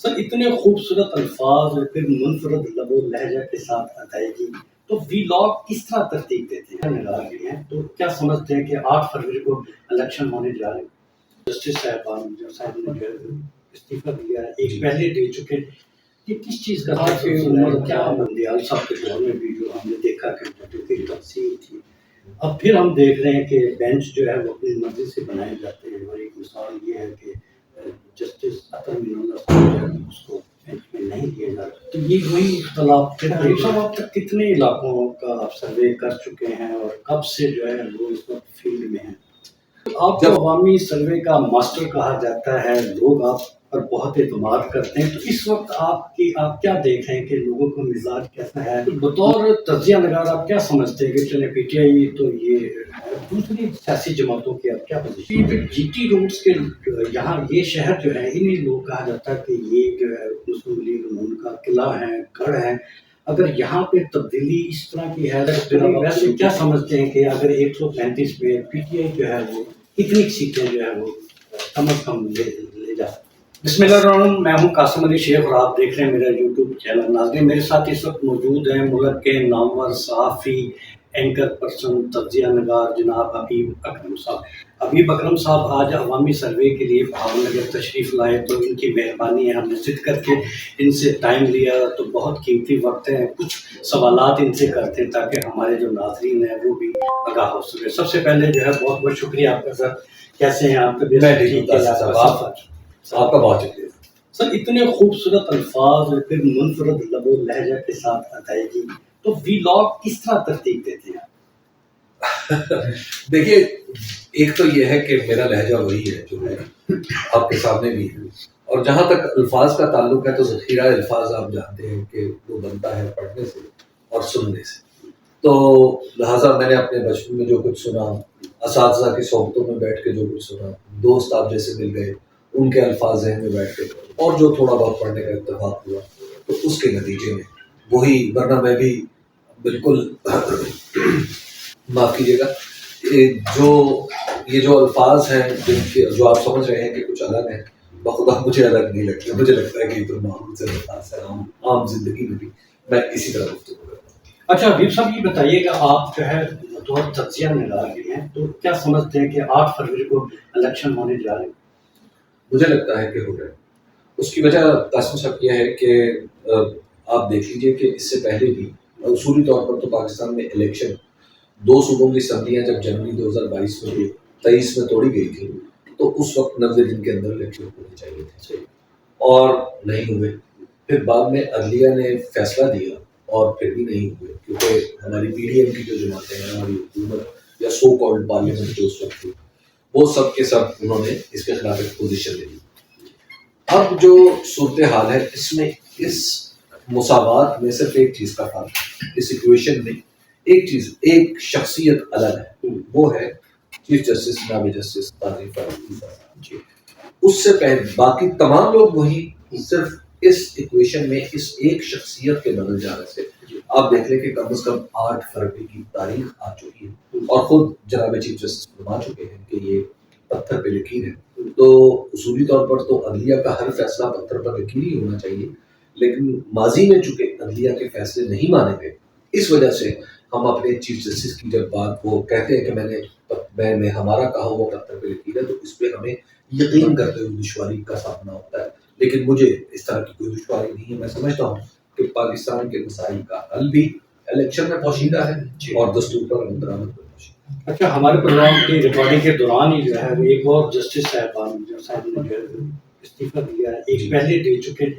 سر اتنے خوبصورت الفاظ اور پھر منفرد لب و لہجہ کے ساتھ ادائیگی، تو وی لاگ کس طرح ترتیب دیتے ہیں نگار کے ہیں؟ تو کیا سمجھتے ہیں کہ 8 فروری کو الیکشن ہونے جا رہے ہیں، جسٹس صاحبان جو صاحب نے جو ہے استعفیٰ دیا ہے، ایک پہلے دے چکے، کہ کس چیز کا عمر کیا بندیال صاحب کے دور میں بھی جو ہم نے دیکھا کہ جو کہ تقسیم تھی، اب پھر ہم دیکھ رہے ہیں کہ بینچ جو ہے وہ اپنی مرضی سے بنائے جاتے ہیں، اور ایک مثال یہ ہے کہ جسٹس عطا من اللہ صاحب جو ہے اس کو بینچ میں نہیں دیا جاتا، تو یہ وہی اختلاف پھر صاحب اب تک کتنے علاقوں کا آپ سروے کر چکے ہیں اور کب سے جو ہے وہ اس وقت فیلڈ میں ہیں؟ آپ کو عوامی سروے کا ماسٹر کہا جاتا ہے، لوگ آپ پر بہت اعتماد کرتے ہیں، تو اس وقت آپ کیا دیکھ رہے ہیں کہ لوگوں کا مزاج کیسا ہے؟ بطور تجزیہ نگار آپ کیا سمجھتے ہیں کہ چلے پی ٹی آئی تو یہ دوسری سیاسی جماعتوں کی آپ کیا پوزیشن؟ جی ٹی روڈس کے یہاں یہ شہر جو ہے انہیں لوگ کہا جاتا ہے کہ یہ جو ہے مسلم لیگ ان کا قلعہ ہے، گڑھ ہے، اگر یہااں پہ تبدیلی اس طرح کی ہے تو ویسے کیا سمجھتے ہیں کہ اگر 135 میں پی ٹی آئی جو ہے وہ کتنی سیٹیں جو ہے وہ کم از کم لے جا سکتے؟ بسم اللہ الرحمن الرحیم، میں ہوں قاسم علی شیخ اور آپ دیکھ رہے ہیں میرا یوٹیوب چینل۔ ناظرین، میرے ساتھ اس وقت موجود ہیں ملک کے نامور صحافی، اینکر پرسن، تجزیہ نگار جناب حبیب اکرم صاحب۔ حبیب اکرم صاحب آج عوامی سروے کے لیے بھاون نگر تشریف لائے، تو ان کی مہربانی ہے، ہم نے ضد کر کے ان سے ٹائم لیا، تو بہت قیمتی وقت ہے، کچھ سوالات ان سے کرتے ہیں تاکہ ہمارے جو ناظرین ہیں وہ بھی آگاہ ہو سکے۔ سب سے پہلے جو ہے بہت بہت شکریہ آپ کا سر، کیسے ہیں آپ؟ آپ کا بہت شکریہ سر، اتنے خوبصورت الفاظ اور پھر منفرد لب و لہجہ کے ساتھ ادائیگی، تو وی لاگ کس طرح ترتیب دیتے ہیں؟ دیکھیے، ایک تو یہ ہے کہ میرا لہجہ وہی ہے جو ہے آپ کے سامنے بھی ہے، اور جہاں تک الفاظ کا تعلق ہے تو ذخیرہ الفاظ آپ جانتے ہیں کہ وہ بنتا ہے پڑھنے سے اور سننے سے، تو لہٰذا میں نے اپنے بچپن میں جو کچھ سنا، اساتذہ کی صحبتوں میں بیٹھ کے جو کچھ سنا، دوست آپ جیسے مل گئے ان کے الفاظ ذہن میں بیٹھ کے، اور جو تھوڑا بہت پڑھنے کا اتفاق ہوا، تو اس کے نتیجے میں وہی، ورنہ میں بھی بالکل معاف کیجیے گا، یہ جو الفاظ ہیں جو آپ سمجھ رہے ہیں کہ کچھ الگ ہیں، بخدا مجھے الگ نہیں لگتا، مجھے لگتا ہے کہ یہ تو معمول سے الفاظ ہے، عام زندگی میں بھی میں اسی طرح گفتگو کرتا ہوں۔ اچھا حبیب صاحب، یہ بتائیے گا، آپ جو ہے بطور تجزیہ نگار کے ہیں، تو کیا سمجھتے ہیں کہ 8 فروری کو الیکشن ہونے جا رہے ہیں؟ مجھے لگتا ہے کہ ہو رہا ہے۔ اس کی وجہ قاسم صاحب یہ ہے کہ آپ دیکھ لیجئے کہ اس سے پہلے بھی اصولی طور پر تو پاکستان میں الیکشن 2 صوبوں کی اسمبلیاں جب جنوری 2022 میں 23 میں توڑی گئی تھی، تو اس وقت 90 دن کے اندر الیکشن ہونے چاہیے تھے اور نہیں ہوئے۔ پھر بعد میں عدلیہ نے فیصلہ دیا اور پھر بھی نہیں ہوئے، کیونکہ ہماری پی ڈی ایم کی جو جماعتیں ہیں، ہماری حکومت یا سو کالڈ پارلیمنٹ جو اس وقت تھی، وہ سب کے سب انہوں نے اس کے خلاف ایک پوزیشن لے لی۔ اب جو صورتحال ہے اس میں، اس مساوات میں صرف ایک چیز کا فرق ہے، اس ایکویشن میں ایک شخصیت الگ ہے، وہ ہے چیف جسٹس جناب جسٹس قاضی فاروقی صاحب۔ اس سے پہلے باقی تمام لوگ وہی، صرف اس ایکویشن میں اس ایک شخصیت کے بدل جانے سے آپ دیکھ لیں کہ کم از کم 8 فروری کی تاریخ آ چکی ہے، اور خود جناب چیف جسٹس فرما چکے ہیں کہ یہ پتھر پہ لکیر ہے۔ تو اصولی طور پر تو عدلیہ کا ہر فیصلہ پتھر پر لکیر ہی ہونا چاہیے، لیکن ماضی میں چونکہ عدلیہ کے فیصلے نہیں مانے گئے، اس وجہ سے ہم اپنے چیف جسٹس کی جب بات وہ کہتے ہیں کہ میں نے ہمارا کہا ہوا پتھر پہ لکیر ہے، تو اس پہ ہمیں یقین کرتے ہوئے دشواری کا سامنا ہوتا ہے، لیکن مجھے اس طرح کی کوئی دشواری نہیں ہے۔ میں سمجھتا ہوں کہ پاکستان کے مسائل کا حل بھی الیکشن میں پوشیدہ ہے اور دستور پر عمل درآمد میں پوشیدہ ہے۔ اچھا، ہمارے پروگرام کی ریکارڈنگ کے دوران ہی جو ہے وہ ایک اور جسٹس صاحب نے جو ہے استعفیٰ دیا ہے، ایک پہلے دے چکے،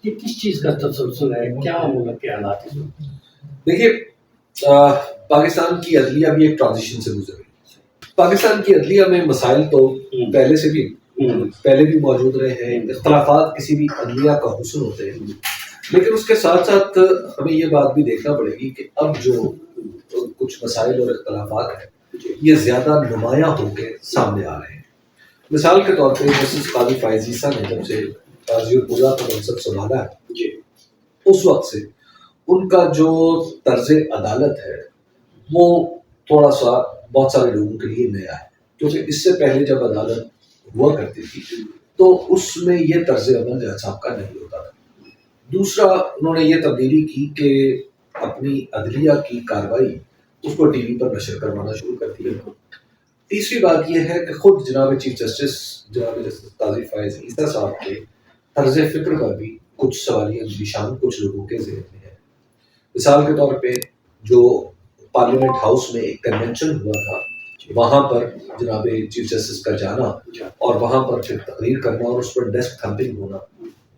کہ کس چیز کا تسلسل ہے، کیا ملک کے حالات ہیں؟ دیکھیے، پاکستان کی عدلیہ بھی ایک ٹرانزیشن سے گزر رہی ہے۔ پاکستان کی عدلیہ میں مسائل تو پہلے بھی موجود رہے ہیں، اختلافات کسی بھی عدلیہ کا حسن ہوتے ہیں، لیکن اس کے ساتھ ساتھ ہمیں یہ بات بھی دیکھنا پڑے گی کہ اب جو کچھ مسائل اور اختلافات ہیں یہ زیادہ نمایاں ہو کے سامنے آ رہے ہیں۔ مثال کے طور پہ جسٹس قاضی فائز عیسیٰ نے جب سے قاضی القضاء کا منصب سنبھالا ہے، اس وقت سے ان کا جو طرز عدالت ہے وہ تھوڑا سا بہت سارے لوگوں کے لیے نیا ہے، کیونکہ اس سے پہلے جب عدالت ہوا کرتی تھی تو اس میں یہ طرز عمل جج صاحب کا نہیں ہوتا تھا. دوسرا انہوں نے یہ تبدیلی کی کہ اپنی عدلیہ کی کارروائی اس کو ٹی وی پر نشر کروانا شروع کر دیا. تیسری بات یہ ہے کہ خود جناب چیف جسٹس جناب جسٹس قاضی فائز عیسیٰ صاحب کے طرز فکر پر بھی کچھ سوالیہ نشان کچھ لوگوں کے ذہن میں ہے. مثال کے طور پہ جو پارلیمنٹ ہاؤس میں ایک کنونشن ہوا تھا وہاں پر جناب چیف جسٹس کا جانا اور وہاں پر پھر تقریر کرنا اور اس پر ڈیسک تھمپنگ ہونا،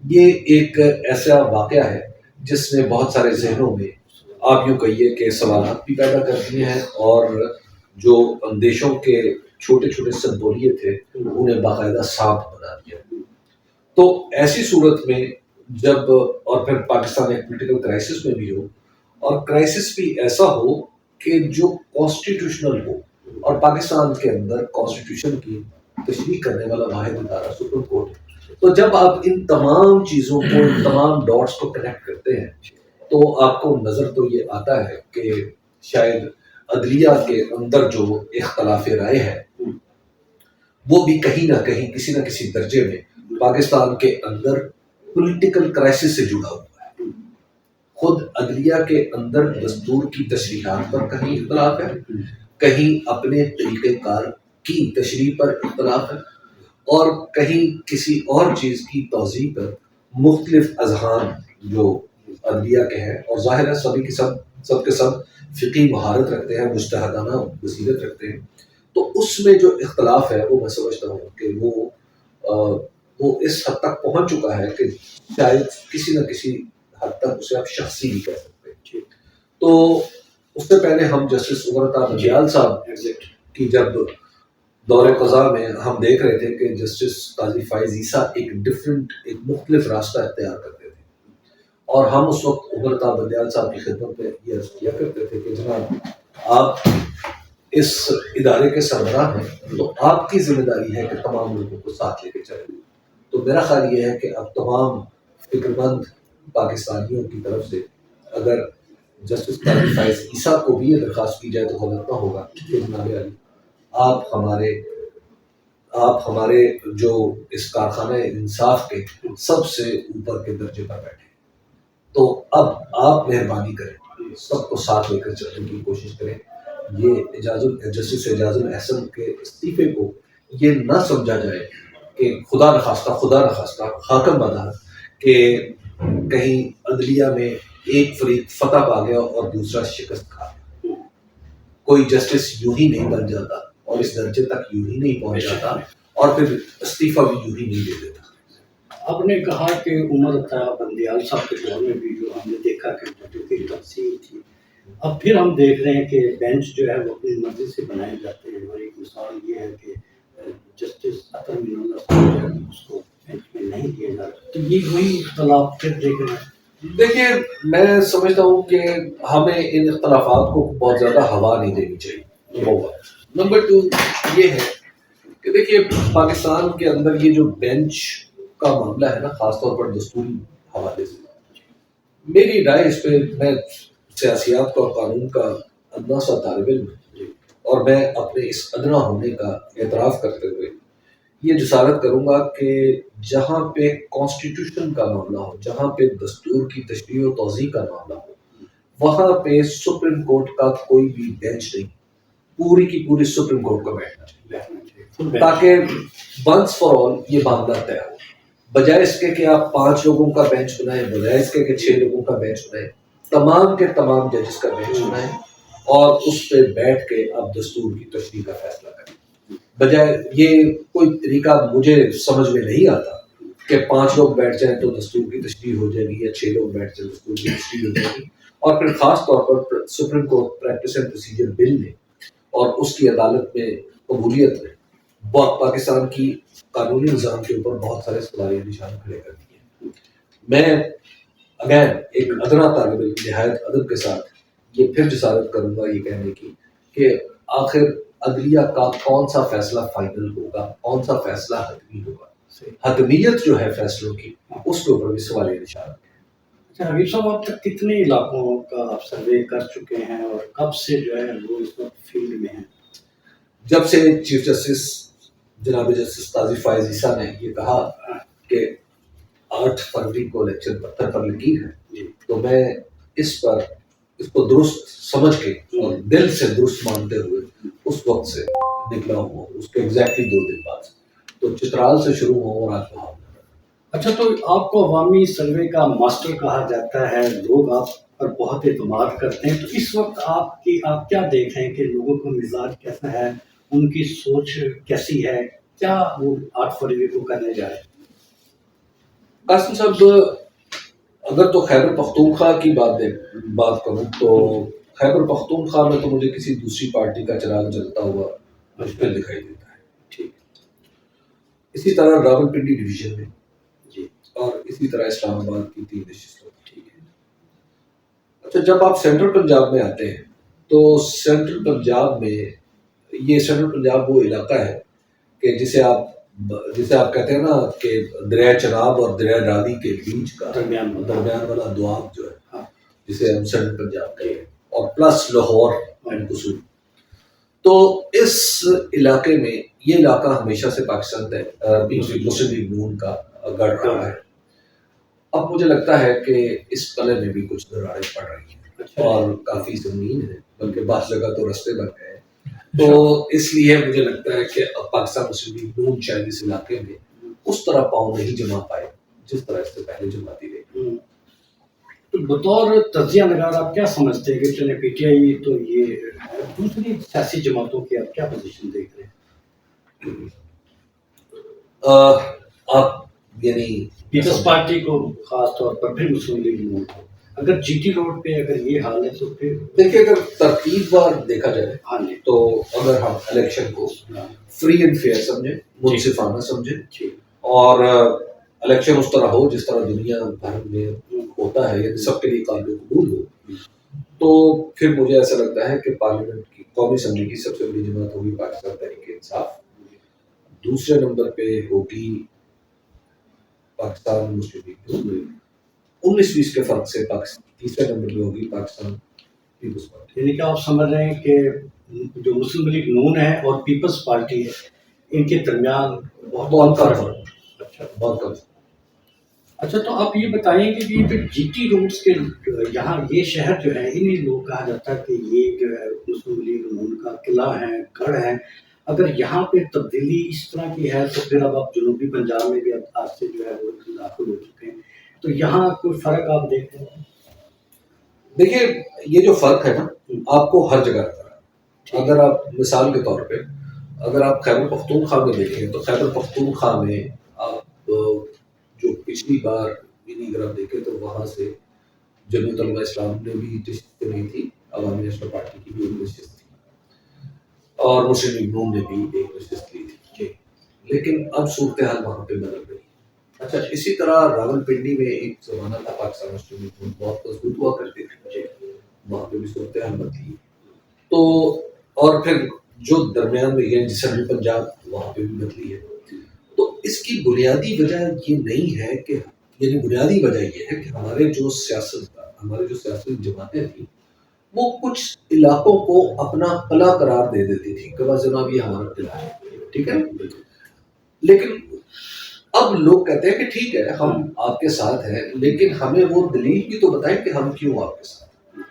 یہ ایک ایسا واقعہ ہے جس نے بہت سارے ذہنوں میں آپ یوں کہیے کہ سوالات بھی پیدا کر دیے ہیں اور جو اندیشوں کے چھوٹے چھوٹے سنبولیے تھے انہیں باقاعدہ سانپ بنا دیا. تو ایسی صورت میں جب اور پھر پاکستان ایک پولیٹیکل کرائسس میں بھی ہو اور کرائسس بھی ایسا ہو کہ جو کانسٹیٹیوشنل ہو اور پاکستان کے اندر کانسٹیٹیوشن کی تشریح کرنے والا واحد ادارہ سپریم کورٹ ہے، تو جب آپ ان تمام چیزوں کو ان تمام ڈاٹس کو کنیکٹ کرتے ہیں تو آپ کو نظر تو یہ آتا ہے کہ شاید عدلیہ کے اندر جو اختلاف رائے ہے وہ بھی کہیں نہ کہیں کسی نہ کسی درجے میں پاکستان کے اندر پولیٹیکل کرائسس سے جڑا ہوا ہے. خود عدلیہ کے اندر دستور کی تشریحات پر کہیں اختلاف ہے، کہیں اپنے طریقہ کار کی تشریح پر اختلاف ہے اور کہیں کسی اور چیز کی توضیح پر مختلف اذہان جو عدلیہ کے ہیں، اور ظاہر ہے سبھی کے سب کے سب فقہی مہارت رکھتے ہیں، مجتہدانہ بصیرت رکھتے ہیں. تو اس میں جو اختلاف ہے وہ میں سمجھتا ہوں کہ وہ اس حد تک پہنچ چکا ہے کہ شاید کسی نہ کسی حد تک اسے آپ شخصی بھی کہہ سکتے ہیں. تو اس سے پہلے ہم جسٹس عمر عطا بندیال صاحب کی جب دور قضا میں ہم دیکھ رہے تھے کہ جسٹس قاضی فائز عیسیٰ ایک مختلف راستہ اختیار کرتے تھے اور ہم اس وقت عمر عطا بندیال صاحب کی خدمت میں یہ عرض کیا کرتے تھے کہ جناب آپ اس ادارے کے سربراہ ہیں تو آپ کی ذمہ داری ہے کہ تمام لوگوں کو ساتھ لے کے چلیں. تو میرا خیال یہ ہے کہ اب تمام فکر مند پاکستانیوں کی طرف سے اگر جسٹس قاضی فائز عیسیٰ کو بھی یہ درخواست کی جائے تو غلط نہ ہوگا کہ جناب علی آپ ہمارے جو اس کارخانہ انصاف کے سب سے اوپر کے درجے پر بیٹھے، تو اب آپ مہربانی کریں سب کو ساتھ لے کر چلنے کی کوشش کریں. یہ جسٹس اعجاز الاحسن کے استعفے کو یہ نہ سمجھا جائے کہ خدا نخواستہ حاکم بنا کہ کہیں عدلیہ میں ایک فریق فتح پا گیا اور دوسرا شکست کھا گیا. کوئی جسٹس یوں ہی نہیں بن جاتا اور اس درجے تک یوں ہی نہیں پہنچ جاتا اور پھر استعفیٰ بھی یوں ہی نہیں دے دیتا. آپ نے کہا کہ عمر عطا بندیال صاحب کے دور میں بھی جو ہم نے دیکھا کہ ججوں کی تقسیم تھی، اب پھر ہم دیکھ رہے ہیں کہ بینچ جو ہے وہ اپنی مرضی سے بنائے جاتے ہیں. اور ایک مثال یہ ہے کہ جسٹس عطا من اللہ صاحب جو ہے اس کو بینچ میں نہیں کیا جا رہا. تو یہ وہی اختلاف پھر دیکھ رہے ہیں. دیکھیے میں سمجھتا ہوں کہ ہمیں ان اختلافات کو بہت زیادہ ہوا نہیں دینی چاہیے. نمبر 2 یہ ہے کہ دیکھیے پاکستان کے اندر یہ جو بینچ کا معاملہ ہے نا، خاص طور پر دستوری حوالے سے، میری رائے اس پہ، میں سیاسیات کا اور قانون کا ادنا سا طالب علم اور میں اپنے اس ادنا ہونے کا اعتراف کرتے ہوئے یہ جسارت کروں گا کہ جہاں پہ کانسٹیٹیوشن کا معاملہ ہو، جہاں پہ دستور کی تشریح و توضیح کا معاملہ ہو، وہاں پہ سپریم کورٹ کا کوئی بھی بینچ نہیں، پوری کی پوری سپریم کورٹ کا بیٹھنا چاہیے تاکہ ونس فار آل یہ معاملہ طے ہو. بجائے اس کے کہ آپ 5 لوگوں کا بینچ بنائیں، بجائے اس کے کہ 6 لوگوں کا بینچ بنائیں، تمام کے تمام ججز کا بینچ بنائیں اور اس پہ بیٹھ کے آپ دستور کی تشریح کا فیصلہ کریں. بجائے یہ کوئی طریقہ مجھے سمجھ میں نہیں آتا کہ 5 لوگ بیٹھ جائیں تو دستور کی تشریح ہو جائے گی یا 6 لوگ بیٹھ جائیں دستور کی تشریح ہو جائے گی. اور پھر خاص طور پر supreme court practice and procedure bill میں اور اس کی عدالت میں قبولیت میں پاکستان کی قانونی نظام کے اوپر بہت سارے سوالیہ نشان کھڑے کر دیے. میں اگین ایک ادنا طالب علم نہایت ادب کے ساتھ یہ پھر جسارت کروں گا یہ کہنے کی کہ آخر عدلیہ کا کون سا فیصلہ فائنل ہوگا، کون سا فیصلہ حتمی ہوگا. حتمیت جو ہے فیصلوں کی اس کے اوپر بھی سوالیہ نشان. اچھا حبیب صاحب، اب تک کتنے علاقوں کا آپ سروے کر چکے ہیں اور کب سے جو ہے وہ اس وقت فیلڈ میں ہیں؟ جب سے چیف جسٹس جناب جسٹس قاضی فائز عیسیٰ نے یہ کہا کہ 8 فروری کو الیکشن پتھر پر لکیر ہے، تو میں اس کو درست سمجھ کے اور دل سے درست مانتے ہوئے اس وقت سے نکلا ہوں، اس کے ایگزیکٹلی 2 دن بعد سے، تو چترال سے شروع ہوں اور آج وہاں۔ اچھا، تو آپ کو عوامی سروے کا ماسٹر کہا جاتا ہے، لوگ آپ پر بہت اعتماد کرتے ہیں، تو اس وقت آپ کیا دیکھ رہے ہیں کہ لوگوں کا مزاج کیسا ہے، ان کی سوچ کیسی ہے، کیا وہ 8 فروری کو کرنے جا رہے ہیں؟ قاسم صاحب، اگر تو خیبر پختونخوا کی بات کروں تو خیبر پختونخوا میں تو مجھے کسی دوسری پارٹی کا چراغ جلتا ہوا مشکل دکھائی دیتا ہے، ٹھیک، اسی طرح راولپنڈی ڈویژن میں جی، اور اسی طرح اسلام آباد کی 3 نشستوں میں، ٹھیک ہے۔ اچھا، جب آپ سینٹرل پنجاب میں آتے ہیں تو سینٹرل پنجاب میں یہ سینٹرل پنجاب وہ علاقہ ہے کہ جسے آپ کہتے ہیں نا کہ دریا چناب اور دریا راوی کے بیچ کا درمیان والا دواب جو ہے، ہاں، جسے ہم سینٹرل پنجاب کہتے ہیں، اور پلس لاہور اینڈ قصور، تو اس علاقے میں یہ علاقہ ہمیشہ سے پاکستان مسلم لیگ نون کا گڑھ رہا ہے۔ اب مجھے لگتا ہے کہ اس قلعے میں بھی کچھ دراڑیں پڑ رہی ہیں اور کافی زمین ہے، بلکہ بعض جگہ تو رستے بن گئے ہیں، تو اس لیے مجھے لگتا ہے کہ اب پاکستان مسلم لیگ نون شاید اس علاقے میں اس طرح پاؤں نہیں جما پائے جس طرح اس سے پہلے جماتی رہی۔ تو بطور تجزیہ نگار آپ کیا سمجھتے ہیں کہ چلے پی ٹی آئی تو یہ دوسری سیاسی جماعتوں کی آپ کیا پوزیشن دیکھ رہے ہیں؟ آپ یعنی پیپلز پارٹی کو خاص طور پر، پھر مسلم لیگ نون کو، اگر جی ٹی روڈ پہ اگر یہ حال ہے تو پھر دیکھیے، اگر ترتیب وار دیکھا جائے ہاں جی، تو اگر ہم الیکشن کو فری اینڈ فیئر سمجھیں، منصفانہ سمجھیں، اور الیکشن اس طرح ہو جس طرح دنیا بھر میں ہوتا ہے، یعنی سب کے لیے قابل قبول ہو، تو پھر مجھے ایسا لگتا ہے کہ پارلیمنٹ کی قومی اسمبلی کی سب سے بڑی جماعت ہوگی پاکستان تحریک انصاف، دوسرے نمبر پہ ہوگی پاکستان مسلم لیگ نون، 19-20 کے فرق سے تیسرے نمبر پہ ہوگی پاکستان پیپلز پارٹی۔ یعنی کہ آپ سمجھ رہے ہیں کہ جو مسلم لیگ نون ہے اور پیپلز پارٹی ہے، ان کے درمیان بہت کم فرق، اچھا بہت کم۔ اچھا، تو آپ یہ بتائیں کہ یہ جو جی ٹی روڈس کے یہاں یہ شہر جو ہے، انہیں لوگ کہا جاتا ہے کہ یہ جو ہے مسلم لیگ نون کا قلعہ ہے، گڑھ ہے، اگر یہاں پہ تبدیلی اس طرح کی ہے تو پھر اب آپ جنوبی پنجاب میں بھی اب آج سے جو ہے وہ داخل ہو چکے ہیں، تو یہاں کوئی فرق آپ دیکھ رہے ہیں؟ دیکھیے، یہ جو فرق ہے نا، آپ کو ہر جگہ نظر ہے۔ اگر آپ مثال کے طور پہ اگر آپ خیبر پختونخوا میں دیکھیں تو خیبر پختونخوا میں آپ جو پچھلی بار اگر آپ دیکھیں تو وہاں سے جمعیت علماء اسلام نے بھی نشست نہیں تھی، عوامی نیشنل پارٹی کی بھی ایک نشست تھی، اور مسلم لیگ نون نے بھی ایک نشست لی تھی، لیکن اب صورتحال وہاں پہ بدل گئی۔ اچھا، اسی طرح راولپنڈی میں ایک زمانہ تھا پاکستان مسلم لیگ نون بہت مضبوط ہوا کرتی تھی، وہاں پہ بھی صورتحال بدلی، تو اور پھر جو درمیان میں یہ سینٹرل پنجاب وہاں پہ بھی بدلی ہے، تو اس کی بنیادی وجہ یہ نہیں ہے کہ یعنی بنیادی وجہ یہ ہے کہ ہمارے جو سیاسی جماعتیں تھیں وہ کچھ علاقوں کو اپنا قلعہ قرار دے دیتی تھی کہ بس جناب یہ ہمارا قلعہ ہے، ٹھیک ہے، لیکن اب لوگ کہتے ہیں کہ ٹھیک ہے ہم آپ کے ساتھ ہیں، لیکن ہمیں وہ دلیل بھی تو بتائیں کہ ہم کیوں آپ کے ساتھ ہیں،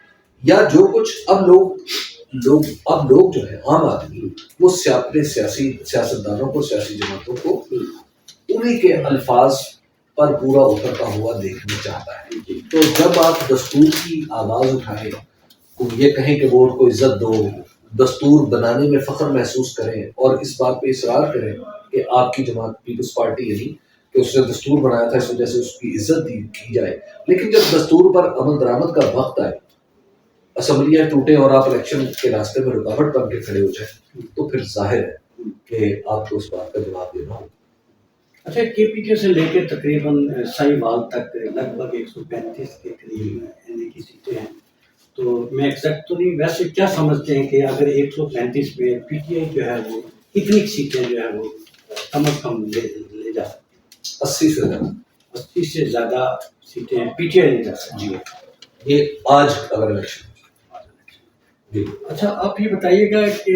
یا جو کچھ اب لوگ جو ہے عام آدمی وہ اپنے سیاستدانوں کو، سیاسی جماعتوں کو انہی کے الفاظ پر پورا اترتا ہوا دیکھنا چاہتا ہے۔ تو جب آپ دستور کی آواز اٹھائیں، یہ کہیں کہ ووٹ کو عزت دو، دستور بنانے میں فخر محسوس کریں اور اس بات پہ اصرار کریں کہ آپ کی جماعت پیپلز پارٹی یعنی کہ اس نے دستور بنایا تھا اس وجہ سے اس کی عزت کی جائے، لیکن جب دستور پر عمل درآمد کا وقت آئے، اسمبلیاں ٹوٹے اور آپ الیکشن کے راستے میں رکاوٹ بن کے کھڑے ہو جائیں، تو پھر ظاہر ہے کہ آپ کو اس بات کا جواب دینا ہوگا۔ اچھا، کے پی کے سے لے کے تقریباً سہیوال تک لگ بھگ 135 کے قریب این اے کی سیٹیں ہیں، تو میں ایگزیکٹ تو نہیں، ویسے کیا سمجھتے ہیں کہ اگر 135 میں پی ٹی آئی جو ہے وہ کتنی سیٹیں جو ہے وہ کم از کم لے جا سکتی؟ 80 سے زیادہ سیٹیں پی ٹی آئی لے جا سکتی؟ جی، یہ آج اگر الیکشن۔ اچھا، آپ یہ بتائیے گا کہ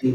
3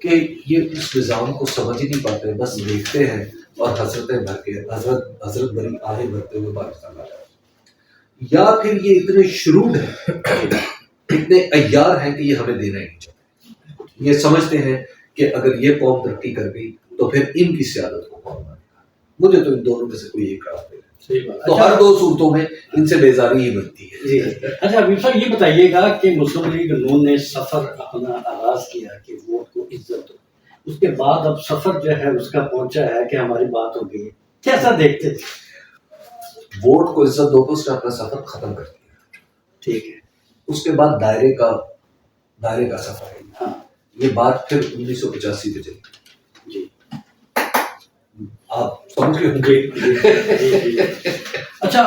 کہ یہ اس نظام کو سمجھ ہی نہیں پاتے, بس دیکھتے ہیں اور حسرتیں بھر کے حضرت بری آہیں بھرتے ہوئے پاکستان آ جاتے ہیں, یا پھر یہ اتنے شروڈ ہیں, اتنے عیار ہیں کہ یہ ہمیں دینا ہی نہیں چاہتے. یہ سمجھتے ہیں کہ اگر یہ قوم ترقی کر گئی تو پھر ان کی سیادت کو کون مانے گا. مجھے تو ان دونوں میں سے کوئی ایک راستے ہے, تو ہر دو صورتوں میں ان سے بیزاری ہی بنتی ہے. جی اچھا ابھی صاحب یہ بتائیے گا کہ مسلم لیگ نون نے سفر اپنا آغاز کیا کہ ووٹ کو عزت دو, اس کے بعد اب سفر جو ہے اس کا پہنچا ہے کہ ہماری بات ہو گئی, کیسا دیکھتے تھے؟ ووٹ کو عزت دو تو اس نے اپنا سفر ختم کر دیا. ٹھیک ہے, اس کے بعد دائرے کا سفر ہے. ہاں یہ بات پھر 1985 پہ چلی. جی آپ سمجھ گئے ہوں جی گے. جی. اچھا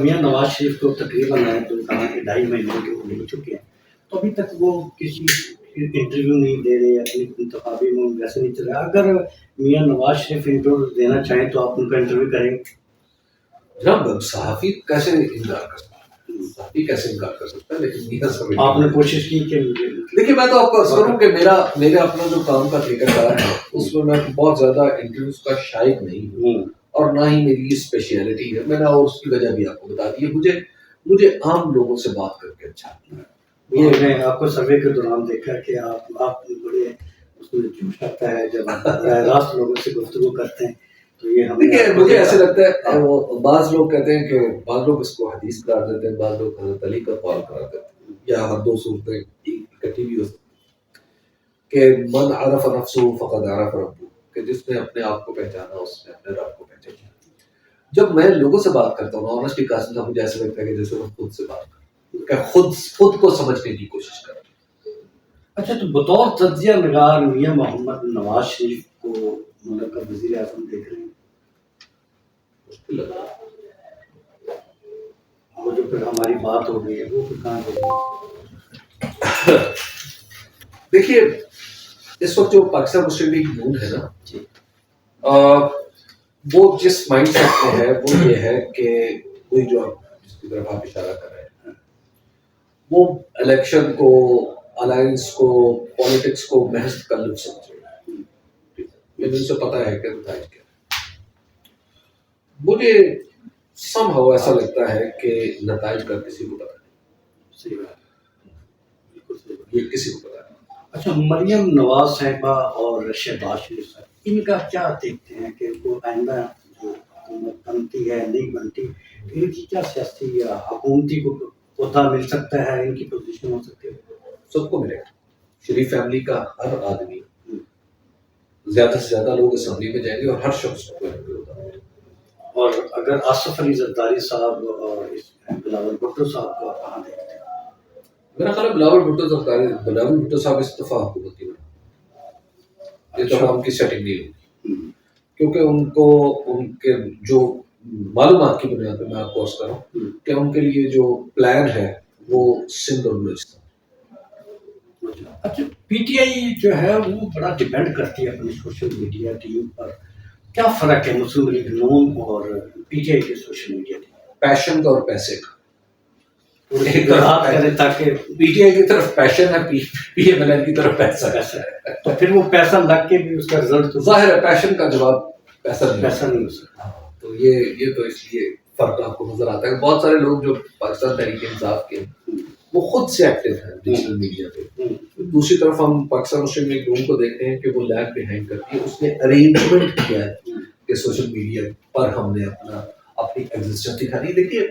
میاں نواز شریف کو تقریباً تو کہا کہ 2.5 مہینے کے وہ لے چکے ہیں, تو ابھی تک وہ کسی انٹرویو نہیں دے رہے, اپنی انتخابی میں ویسے نہیں چل رہا. اگر میاں نواز شریف انٹرویو دینا چاہیں تو آپ ان کا انٹرویو کریں گے؟ جناب صحافی کیسے انکار کر سکتا ہے, صحافی کیسے انکار کر سکتا ہے, لیکن میاں صاحب آپ نے کوشش کی کہ دیکھیے میں تو آپ کو عرض کروں کہ میرا اپنا جو کام کا طریقہ کار ہے اس میں بہت زیادہ انٹرویوز کا شائق نہیں ہوں, اور نہ ہی میری یہ اسپیشلٹی ہے. میں نے اور اس کی وجہ بھی آپ کو بتا دی ہے. مجھے عام لوگوں سے بات کر کے اچھا لگتا ہے. یہ میں آپ کو سروے کے دوران دیکھا کہ آپ بڑے اس میں جوش آتا ہے جب آپ براہ راست لوگوں سے گفتگو کرتے ہیں. تو یہ دیکھیے مجھے ایسے لگتا ہے, بعض لوگ کہتے ہیں کہ بعض لوگ اس کو حدیث قرار دیتے ہیں, بعض لوگ حضرت علی کا قول قرار دیتے ہیں, یا ہر دو صورتیں اکٹھی بھی ہو سکتی کہ من عرف نفسه فقد عرف ربه, کہ جس نے اپنے آپ کو پہچانا اس نے اپنے رب کو پہچانا. جب میں لوگوں سے بات کرتا ہوں آنیسٹلی قاسم صاحب, مجھے ایسا لگتا ہے کہ جیسے میں خود سے بات کروں, کہ خود کو سمجھنے کی کوشش کر. اچھا تو بطور تجزیہ نگار میاں محمد نواز شریف کو ملک کا وزیر اعظم دیکھ رہے ہیں؟ مشکل لگ رہا ہے. وہ جو پھر ہماری بات ہو گئی ہے وہ پھر کہاں گئی؟ دیکھیے اس وقت جو پاکستان مسلم لیگ نون ہے نا, وہ جس مائنڈ سیٹ میں ہے وہ یہ ہے کہ وہی جو آپ جس کی طرف آپ اشارہ کر رہے ہیں, وہ الیکشن کو, الائنس کو, پالیٹکس کو محض تکلف سمجھ رہے ہیں. لیکن ان سے پتہ ہے کہ نتائج کیا ہے. مجھے سم ہاؤ ایسا لگتا ہے کہ نتائج کا کسی کو پتہ نہیں. صحیح بات, بالکل صحیح بات. یہ کسی کو پتہ نہیں. اچھا مریم نواز صاحبہ اور شہباز شریف صاحب, ان کا کیا دیکھتے ہیں کہ وہ آئندہ جو حکومت بنتی ہے نہیں بنتی, ان کی کیا سیاسی یا حکومتی کو عہدہ مل سکتا ہے, ان کی پوزیشن ہو سکتی ہے؟ سب کو ملے گا. شریف فیملی کا ہر آدمی, زیادہ سے زیادہ لوگ اسمبلی میں جائیں گے اور ہر شخص کو ہوتا ہے. اور اگر آصف علی زرداری صاحب اور بلاول بھٹو صاحب کو کہاں دیکھتے ہیں؟ میرا خیال ہے بلاول بھٹو صاحب استعفیٰ حکومت کی بنا, یہ تو ان کی سیٹنگ نہیں ہوگی, کیونکہ ان کو ان کے جو معلومات کی بنیاد پہ میں آپ کو عرض کروں کہ ان کے لیے جو پلان ہے وہ سندھ اور بلوچستان. اچھا پی ٹی آئی جو ہے وہ بڑا ڈیپینڈ کرتی ہے اپنی سوشل میڈیا ٹیم پر, کیا فرق ہے مسلم لیگ نون اور پی ٹی آئی کے سوشل میڈیا ٹیم؟ پیشن کا اور پیسے کا. تاکہ پی ٹی آئی کی طرف پیشن ہے, پی ایم ایل این کی طرف پیسہ ہے, تو پھر وہ پیسہ لگ کے بھی اس کا رزلٹ ظاہر ہے. پیشن کا جواب پیسہ نہیں ہو سکتا. تو یہ تو اس لیے فرق آپ کو نظر آتا ہے. بہت سارے لوگ جو پاکستان تحریک انصاف کے وہ خود سے ایکٹیو ہیں ڈیجیٹل میڈیا پہ. دوسری طرف ہم پاکستان مسلم لیگ نون کو دیکھتے ہیں کہ وہ لیگ بہائنڈ کرتی ہے, اس نے ارینجمنٹ کیا ہے کہ سوشل میڈیا پر ہم نے اپنی ایگزسٹنس دکھانی. دیکھیے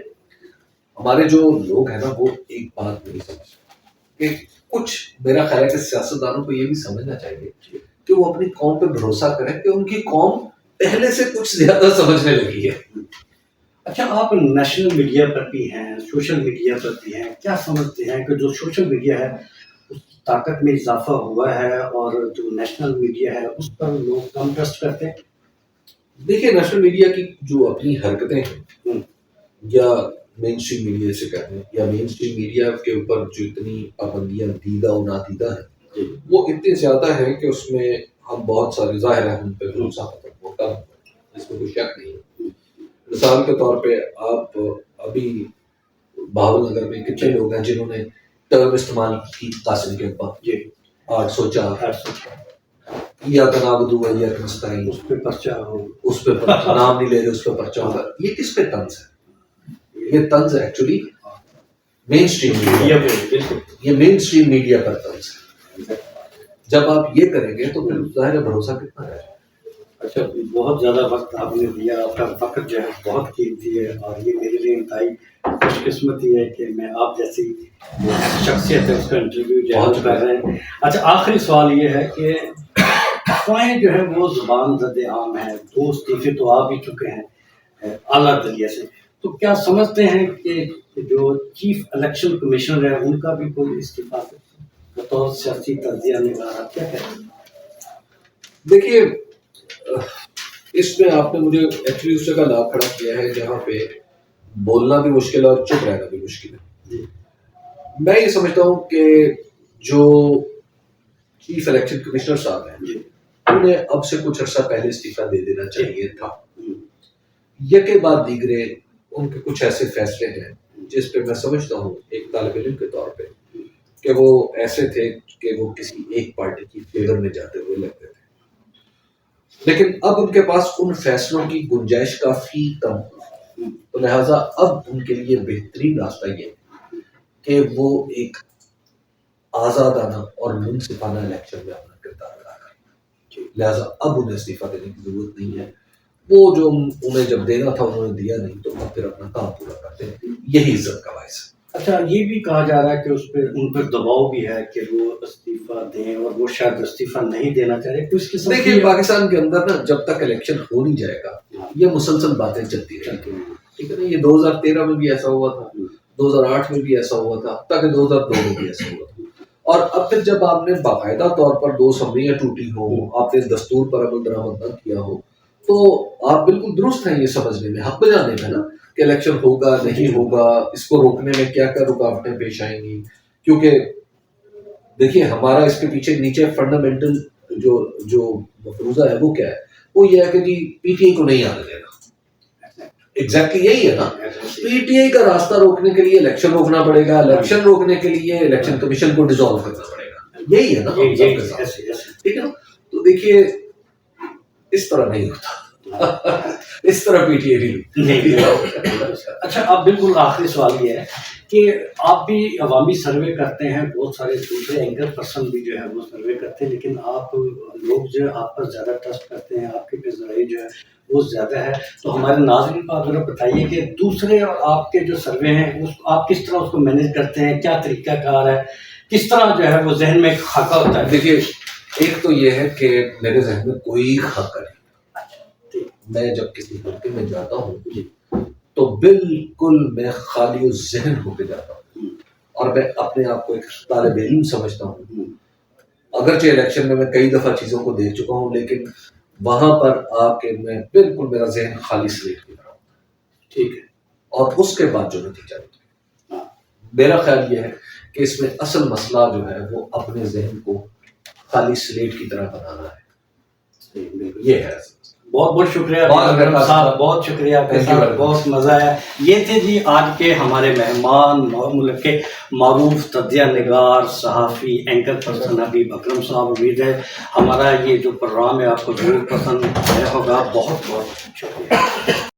ہمارے جو لوگ ہیں نا وہ ایک بات نہیں سمجھتے کہ کچھ, میرا خیال ہے کہ سیاستدانوں کو یہ بھی سمجھنا چاہیے کہ وہ اپنی قوم پہ بھروسہ کریں کہ ان کی قوم پہلے سے کچھ زیادہ سمجھنے لگی ہے. اچھا آپ نیشنل میڈیا پر بھی ہیں, سوشل میڈیا پر بھی ہیں, کیا سمجھتے ہیں کہ جو سوشل میڈیا ہے اس کی طاقت میں اضافہ ہوا ہے اور جو نیشنل میڈیا ہے اس پر لوگ کم ٹرسٹ کرتے ہیں؟ دیکھیے نیشنل میڈیا کی جو اپنی حرکتیں ہیں یا مین اسٹریم میڈیا سے کہتے ہیں, یا مین اسٹریم میڈیا کے اوپر جو اتنی پابندیاں دیدہ و نادیدہ ہیں وہ اتنی زیادہ ہے کہ اس میں ہم بہت سارے ظاہر ہیں ہم پہ بھروسہ ہوتا ہے, اس میں کوئی شک نہیں ہے. مثال کے طور پہ آپ ابھی بہاول نگر میں کتنے لوگ ہیں جنہوں نے ٹرم استعمال کی قاسم کے اوپر, 804 804 ایاک نعبد و ایاک نستعین، اس پہ پرچہ ہو، اس پہ نام نہیں لے رہے، اس پہ پرچہ ہوگا. یہ کس پہ طنز ہے؟ یہ طنز ایکچولی مین اسٹریم میڈیا، بالکل یہ مین اسٹریم میڈیا پر طنز ہے. جب آپ یہ کریں گے تو پھر ظاہر ہے بھروسہ کتنا ہے. اچھا، بہت زیادہ وقت آپ نے دیا، آپ کا وقت جو ہے بہت قیمتی ہے، اور یہ میرے لیے انتہائی خوش قسمتی ہے کہ میں آپ جیسی شخصیت ہے اس کا انٹرویو جو ہے کر رہے ہیں. اچھا، آخری سوال یہ ہے کہ افواہیں جو ہے وہ زبان زد عام ہے، 2 استعفے تو آ بھی چکے ہیں اعلیٰ درجے سے، تو کیا سمجھتے ہیں کہ جو چیف الیکشن کمشنر ہے ان کا بھی کوئی استعفیٰ بطور سیاسی تجزیہ نگار کیا کہتے ہیں؟ دیکھیے اس میں آپ نے مجھے ایکچولی اس جگہ لا کھڑا کیا ہے جہاں پہ بولنا بھی مشکل ہے اور چپ رہنا بھی مشکل ہے. میں یہ سمجھتا ہوں کہ جو چیف الیکشن کمشنر صاحب ہیں انہیں اب سے کچھ عرصہ پہلے استعفیٰ دے دینا چاہیے تھا. یکے بعد دیگرے ان کے کچھ ایسے فیصلے ہیں جس پہ میں سمجھتا ہوں ایک طالب علم کے طور پہ کہ وہ ایسے تھے کہ وہ کسی ایک پارٹی کی فیور میں جاتے ہوئے لگتے تھے، لیکن اب ان کے پاس ان فیصلوں کی گنجائش کافی کم ہے. تو لہٰذا اب ان کے لیے بہترین راستہ یہ ہے کہ وہ ایک آزادانہ اور منصفانہ الیکشن میں اپنا کردار ادا کریں. لہٰذا اب انہیں استعفیٰ دینے کی ضرورت نہیں ہے. وہ جو انہیں جب دینا تھا انہوں نے دیا نہیں، تو اب پھر اپنا کام پورا کرتے ہیں. یہی عزت کا باعث ہے. اچھا، یہ بھی کہا جا رہا ہے کہ اس پہ ان پر دباؤ بھی ہے کہ وہ استعفیٰ دیں، اور وہ شاید استعفیٰ نہیں دینا چاہ رہے. کچھ قسم دیکھیے پاکستان کے اندر نا جب تک الیکشن ہو نہیں جائے گا یہ مسلسل باتیں چلتی رہیں گی. ٹھیک ہے نا، یہ 2013 میں بھی ایسا ہوا تھا، 2008 میں بھی ایسا ہوا تھا، تاکہ 2002 میں بھی ایسا ہوا تھا. اور اب پھر جب آپ نے باقاعدہ طور پر 2 اسمبلیاں ٹوٹی ہوں، آپ نے دستور پر عمل درآمد نہ کیا ہو، تو آپ بالکل درست ہیں یہ سمجھنے میں، حق بجانے میں نا کہ الیکشن ہوگا نہیں ہوگا، اس کو روکنے میں کیا کیا رکاوٹیں پیش آئیں گی. کیونکہ دیکھیے ہمارا اس کے پیچھے نیچے فنڈامنٹل جو مفروضہ ہے وہ کیا ہے، وہ یہ ہے کہ جی پی ٹی آئی کو نہیں آنے دینا. ایگزیکٹلی یہی ہے نا، پی ٹی آئی کا راستہ روکنے کے لیے الیکشن روکنا پڑے گا، الیکشن روکنے کے لیے الیکشن کمیشن کو ڈیزالو کرنا پڑے گا. یہی ہے نا ہم سب کے ساتھ. ٹھیک ہے نا. تو دیکھیے اس طرح نہیں ہوتا، اس طرح پی ٹی آئی نہیں. اچھا، اب بالکل آخری سوال یہ ہے کہ آپ بھی عوامی سروے کرتے ہیں، بہت سارے دوسرے اینکر پرسن بھی جو ہے وہ سروے کرتے ہیں، لیکن آپ لوگ جو ہے آپ پر زیادہ ٹرسٹ کرتے ہیں، آپ کے ذرائع جو ہے وہ زیادہ ہے. تو ہمارے ناظرین کو اگر بتائیے کہ دوسرے اور آپ کے جو سروے ہیں اس آپ کس طرح اس کو مینیج کرتے ہیں، کیا طریقہ کار ہے، کس طرح جو ہے وہ ذہن میں ایک خاکہ ہوتا ہے؟ دیکھیے ایک تو یہ ہے کہ میرے ذہن میں کوئی خاکہ نہیں. میں جب کسی حلقے میں جاتا ہوں تو بالکل میں خالی ذہن ہو کے جاتا ہوں، اور میں اپنے آپ کو ایک طالب علم سمجھتا ہوں. اگرچہ الیکشن میں کئی دفعہ چیزوں کو دیکھ چکا ہوں، لیکن وہاں پر آ کے میں بالکل میرا ذہن خالی سلیٹ کی طرح ہوں. ٹھیک ہے. اور اس کے بعد جو نتیجہ ہوتا ہے، میرا خیال یہ ہے کہ اس میں اصل مسئلہ جو ہے وہ اپنے ذہن کو خالی سلیٹ کی طرح بنانا ہے. یہ ہے. بہت بہت شکریہ صاحب، بہت شکریہ آپ کے ساتھ، بہت مزہ آیا. یہ تھے جی آج کے ہمارے مہمان، ملک کے معروف تجزیہ نگار، صحافی، اینکر پرسن حبیب اکرم صاحب. امید ہے ہمارا یہ جو پروگرام ہے آپ کو ضرور پسند آیا ہوگا. بہت بہت شکریہ.